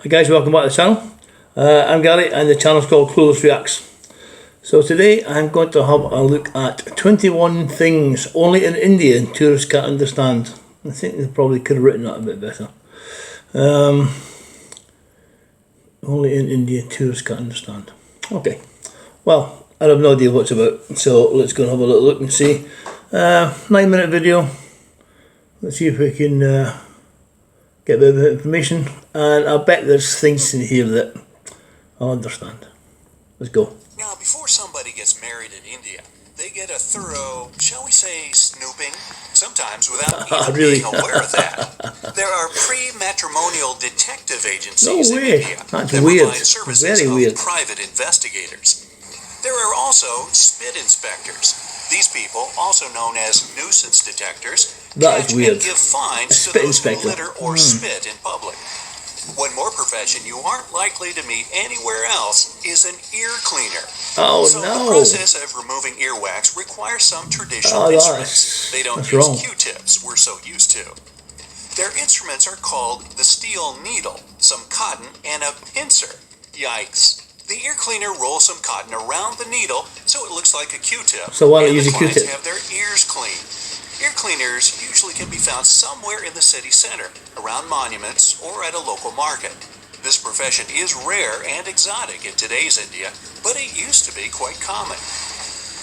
Hi guys, welcome back to the channel. I'm Gary and the channel is called Clueless Reacts. So today I'm going to have a look at 21 things only in India tourists can't understand. I think they probably could have written that a bit better. Only in India tourists can't understand. Okay, well, I have no idea what it's about, so let's go and have a little look and see. 9-minute video. Let's see if we can get a bit of information, and I bet there's things in here that I'll understand. Let's go. Now, before somebody gets married in India, they get a thorough, shall we say, snooping, sometimes without even being aware of that. There are pre-matrimonial detective agencies in India That's that weird. provide services Very of weird. private investigators. There are also spit inspectors. These people, also known as nuisance detectors, That is weird. and give fines to spit those inspector. who litter or spit in public. One more profession you aren't likely to meet anywhere else is an ear cleaner. Oh So no! the process of removing earwax requires some traditional instruments. They don't use wrong. Q-tips we're so used to. Their instruments are called the steel needle, some cotton, and a pincer. Yikes. The ear cleaner rolls some cotton around the needle so it looks like a Q-tip. So why not and use the a clients Q-tip? have their ears cleaned. Ear cleaners usually can be found somewhere in the city center, around monuments, or at a local market. This profession is rare and exotic in today's India, but it used to be quite common.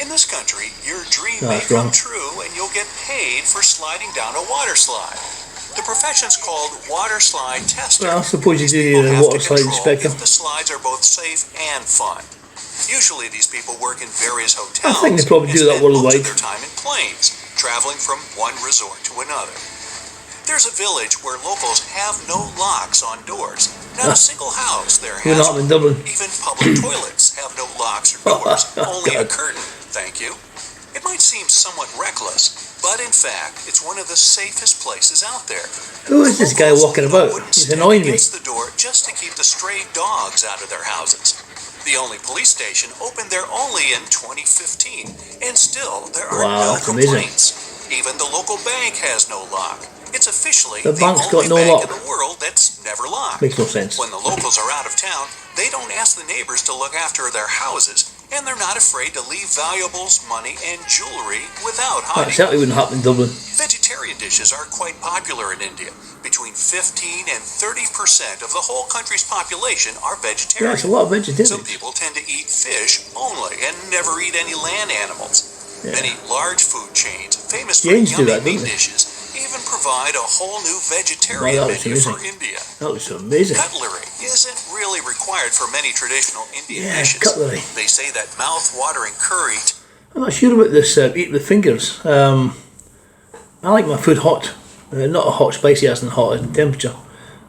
In this country, your dream may come true and you'll get paid for sliding down a water slide. The profession's called water slide tester. Well, I suppose you do People need a have water to slide control inspector. if the slides are both safe and fun. Usually these people work in various hotels. I think they probably and do that spend most worldwide. of their time in planes, traveling from one resort to another. There's a village where locals have no locks on doors. Not a single house there We're has not in one. Dublin. Even public toilets have no locks or doors, only a curtain, thank you. It might seem somewhat reckless, but in fact, it's one of the safest places out there. Who is this guy walking about? He's annoying me. Against the door just to keep the stray dogs out of their houses. The only police station opened there only in 2015, and still there are no complaints. Even the local bank has no lock. It's officially the bank's only got no bank lock. in the world that's never locked. Makes no sense. When the locals are out of town, they don't ask the neighbors to look after their houses, and they're not afraid to leave valuables, money, and jewelry without hiding. That certainly wouldn't happen in Dublin. Vegetarian dishes are quite popular in India. Between 15 and 30% of the whole country's population are vegetarian. Yeah, it's a lot of vegetarians. Some people tend to eat fish only and never eat any land animals. Yeah. Many large food chains, famous for Jains do yummy that, don't meat they? dishes, even provide a whole new vegetarian Wow, that looks menu for amazing. India. That looks amazing. Cutlery isn't really required for many traditional Indian Yeah, dishes. cutlery. They say that mouth-watering curry. I'm not sure about this eat with fingers. I like my food hot. Not a hot spicy as in hot in temperature.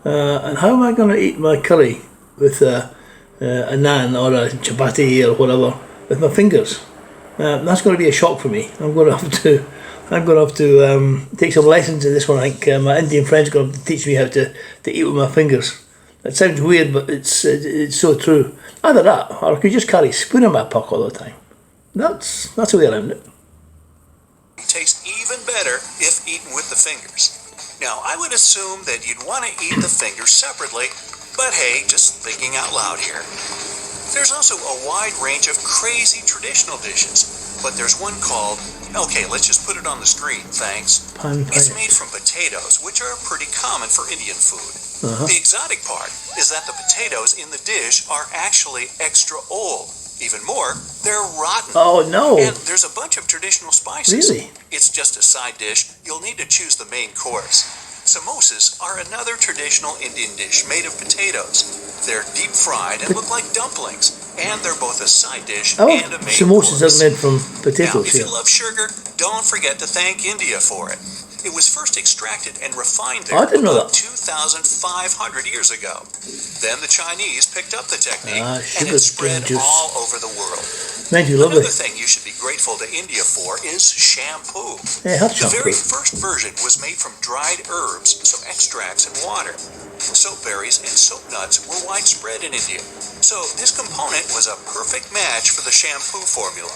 And how am I going to eat my curry with a naan or a chapati or whatever with my fingers? That's going to be a shock for me. I'm going to have to take some lessons in this one. I think my Indian friend's going to have to teach me how to eat with my fingers. That sounds weird, but it's so true. Either that, or I could just carry a spoon in my pocket all the time. That's the way around it. It tastes even better if eaten with the fingers. Now, I would assume that you'd want to eat the fingers separately, but hey, just thinking out loud here. There's also a wide range of crazy traditional dishes, but there's one called, okay, let's just put it on the screen, thanks. It's made from potatoes, which are pretty common for Indian food. The exotic part is that the potatoes in the dish are actually extra old. Even more, they're rotten. Oh no! And there's a bunch of traditional spices. Really? It's just a side dish. You'll need to choose the main course. Samosas are another traditional Indian dish made of potatoes. They're deep fried and look like dumplings, and they're both a side dish and a main samosas course. are made from potatoes. Now, if you love sugar, don't forget to thank India for it. It was first extracted and refined there about 2,500 years ago. Then the Chinese picked up the technique and it spread all over the world. Another thing you should be grateful to India for is shampoo. The very first version was made from dried herbs, so extracts and water. Soap berries and soap nuts were widespread in India, so this component was a perfect match for the shampoo formula.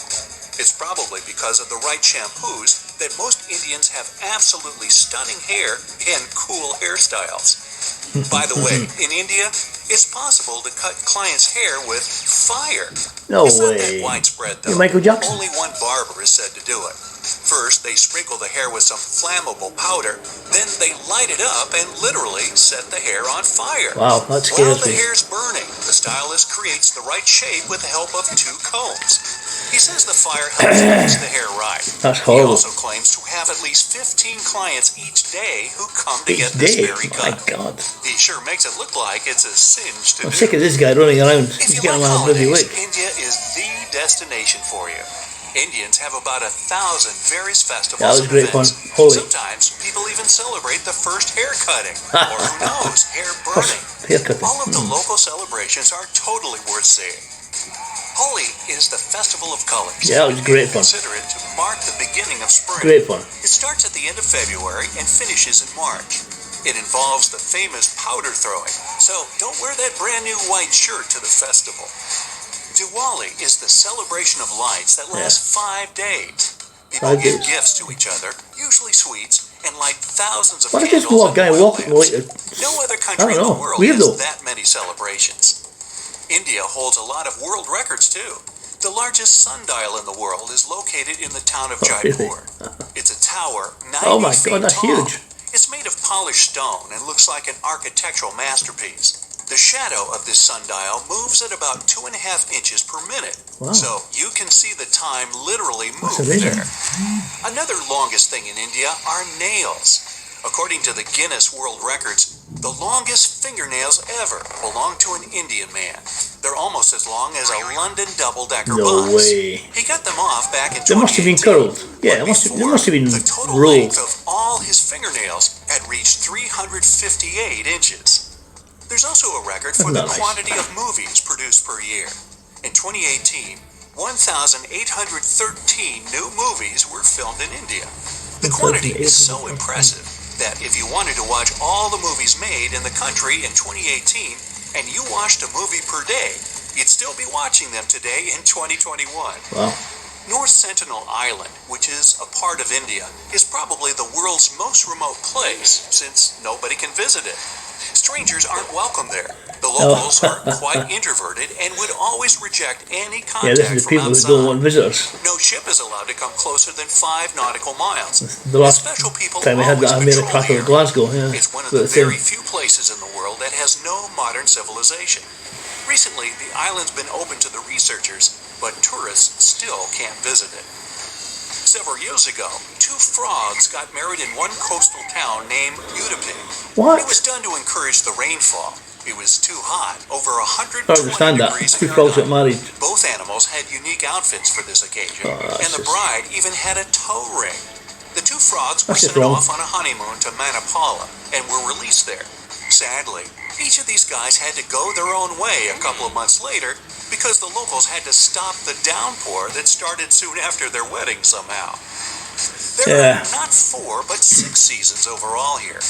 It's probably because of the right shampoos that most Indians have absolutely stunning hair and cool hairstyles. By the way, in India, it's possible to cut clients' hair with fire. No It's not that way. widespread, You though. Michael Jackson? Only one barber is said to do it. First, they sprinkle the hair with some flammable powder, then they light it up and literally set the hair on fire. Wow, that While scares the me. hair's burning, the stylist creates the right shape with the help of 2 combs. He says the fire helps mix the hair right. That's He horrible. also claims to have at least 15 clients each day who come to Each get this day? very My cut. God. He sure makes it look like it's a singe to I'm do. sick of this guy running around. If He's you getting like on a bloody holidays, lick. India is the destination for you. Indians have about 1,000 various festivals That was and great fun. events. Holy. Sometimes people even celebrate the first hair cutting, or who knows, hair burning. Haircutting. All of the local celebrations are totally worth seeing. Holi is the festival of colors. Yeah, it was great fun. Consider it to mark the beginning of spring. Great fun. It starts at the end of February and finishes in March. It involves the famous powder throwing, so don't wear that brand new white shirt to the festival. Diwali is the celebration of lights that lasts 5 days. People 5 give days. gifts to each other, usually sweets, and light thousands of What is this candles and guy oil walking lamps. like No other I country in don't know. the world Weird has though. that many celebrations. India holds a lot of world records too. The largest sundial in the world is located in the town of Jaipur. It's a tower 90 Oh my feet God, that's tall. huge. It's made of polished stone and looks like an architectural masterpiece. The shadow of this sundial moves at about 2.5 inches per minute. Wow. So you can see the time literally That's move amazing. there. Another longest thing in India are nails. According to the Guinness World Records, the longest fingernails ever belong to an Indian man. They're almost as long as a London double-decker No bus. way. He got them off back in They must have been 2018. curled. Yeah, But they must before, have been the total length rolled. of all his fingernails had reached 358 inches. There's also a record for the Nice. quantity of movies produced per year. In 2018, 1,813 new movies were filmed in India. The quantity is so impressive that if you wanted to watch all the movies made in the country in 2018 and you watched a movie per day, you'd still be watching them today in 2021. Wow. North Sentinel Island, which is a part of India, is probably the world's most remote place since nobody can visit it. Strangers aren't welcome there. The locals are quite introverted and would always reject any Yeah, this contact is the from people that don't want outside. visitors. No ship is allowed to come closer than 5 nautical miles. The last Special people time we had always that, I made a patrol crack the of area. Glasgow. Yeah. It's one of But the very few places in the world that has no modern civilization. Recently, the island's been open to the researchers, but tourists still can't visit it. Several years ago, 2 frogs got married in one coastal town named Udupi. What? It was done to encourage the rainfall. It was too hot, over I 120 don't understand that. degrees 2 frogs got Fahrenheit. married. Both animals had unique outfits for this occasion, Oh, that's and the just- bride even had a toe ring. The 2 frogs were That's just sent wrong. off on a honeymoon to Manipala and were released there. Sadly, each of these guys had to go their own way a couple of months later because the locals had to stop the downpour that started soon after their wedding somehow. There are not 4, but 6 seasons overall here.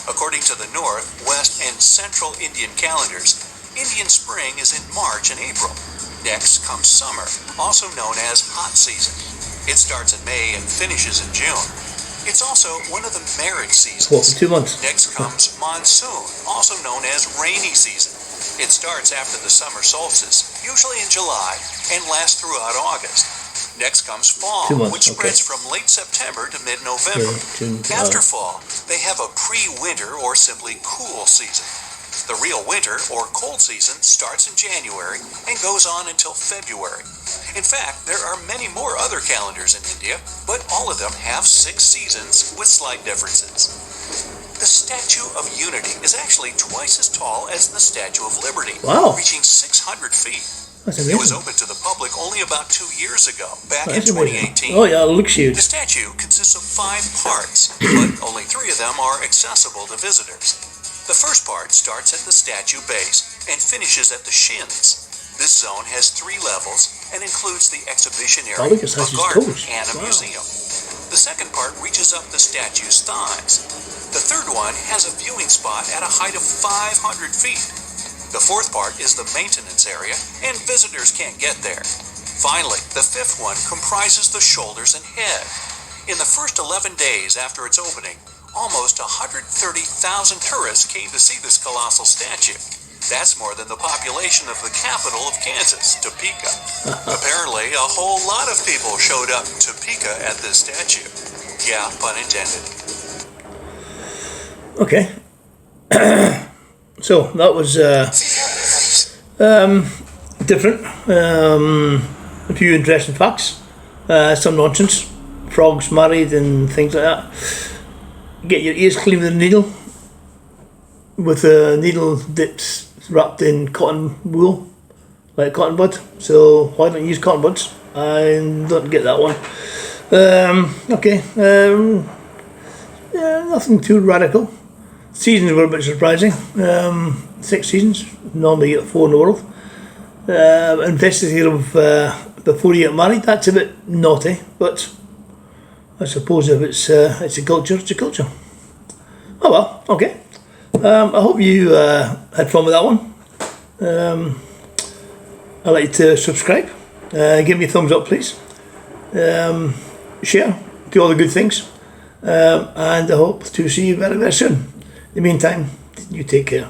According to the North, West, and Central Indian calendars, Indian spring is in March and April. Next comes summer, also known as hot season. It starts in May and finishes in June. It's also one of the marriage What, for seasons. 2 months? Next comes monsoon, also known as rainy season. It starts after the summer solstice, usually in July, and lasts throughout August. Next comes fall, 2 months, which okay. spreads from late September to mid-November. Okay, June, After fall, they have a pre-winter or simply cool season. The real winter or cold season starts in January and goes on until February. In fact, there are many more other calendars in India, but all of them have 6 seasons with slight differences. The Statue of Unity is actually twice as tall as the Statue of Liberty, Wow. reaching 600 feet. That's It was amazing. open to the public only about 2 years ago, back in That's amazing. 2018. Oh yeah, it looks huge. The statue consists of 5 parts, but only 3 of them are accessible to visitors. The first part starts at the statue base and finishes at the shins. This zone has 3 levels and includes the exhibition Oh, area, look, it has a his garden, toes. and a Wow. museum. The second part reaches up the statue's thighs. The third one has a viewing spot at a height of 500 feet. The fourth part is the maintenance area, and visitors can't get there. Finally, the fifth one comprises the shoulders and head. In the first 11 days after its opening, almost 130,000 tourists came to see this colossal statue. That's more than the population of the capital of Kansas, Topeka. Apparently, a whole lot of people showed up in Topeka at this statue. Yeah, pun intended. Okay. So, that was different. A few interesting facts. Some nonsense. Frogs married and things like that. Get your ears clean with a needle. With a needle that's wrapped in cotton wool, like cotton bud. So why don't you use cotton buds? I don't get that one. Okay. Nothing too radical. Seasons were a bit surprising. 6 seasons. Normally you get 4 in the world. Investigator of before you get married. That's a bit naughty, but I suppose if it's a culture, it's a culture. Oh well. Okay. I hope you had fun with that one. I'd like you to subscribe. Give me a thumbs up, please. Share. Do all the good things. And I hope to see you very, very soon. In the meantime, you take care.